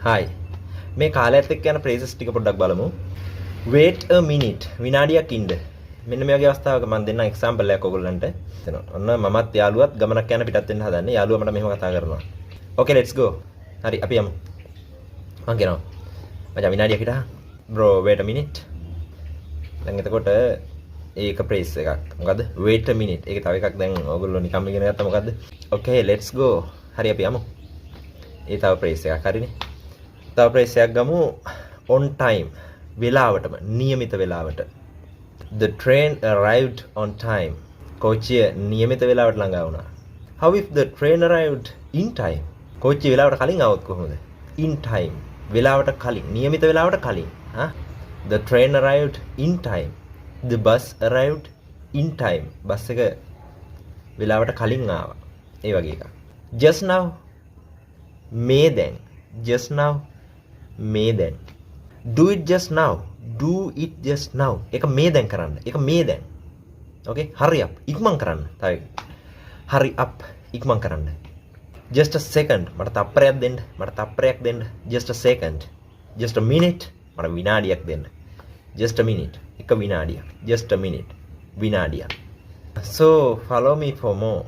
hi මේ කාලයත් එක්ක යන phrases ටික පොඩ්ඩක් බලමු. wait a minute විනාඩියක් ඉන්න. මෙන්න මේ වගේ අවස්ථාවක මම දෙන්න example එකක් ඔයගොල්ලන්ට. එතන ඔන්න මමත් යාළුවත් ගමනක් යන පිටත් වෙන්න හදන්නේ. යාළුවා මට මෙහෙම කතා කරනවා. okay let's go. හරි අපි යමු. මං කියනවා. මචං විනාඩියක් හිටා. bro wait a minute. දැන් එතකොට ඒක phrase එකක්. මොකද්ද? wait a minute. ඒක තව එකක් දැන් ඔයගොල්ලෝ නිකම්ම ඉගෙන ගත්තා මොකද්ද? okay let's go. හරි අපි යමු. ඒ තව phrase එකක් හරිනේ. තව phrase එකක් ගමු on time වෙලාවටම නියමිත වෙලාවට. The train arrived on time. කෝච්චිය නියමිත වෙලාවට ළඟා වුණා. How if the train arrived in time? කෝච්චිය වෙලාවට කලින් આવොත් කොහොමද? In time වෙලාවට කලින් නියමිත වෙලාවට කලින්. The train arrived in time. The bus arrived in time. Bus එක වෙලාවට කලින් ආවා. ඒ වගේ එකක්. Just now මේ දැන්. Just now මේ දැන්. Do it just now. Do it just now. ඒක මේ දැන් කරන්න. ඒක මේ දැන්. Okay? Hurry up. ඉක්මන් කරන්න. තව එක. Hurry up. ඉක්මන් කරන්න. Just a second. මට තප්පරයක් දෙන්න. මට තප්පරයක් දෙන්න. Just a second. Just a minute. මට විනාඩියක් දෙන්න. Just a minute. එක විනාඩියක්. Just a minute. විනාඩියක්. So, follow me for more.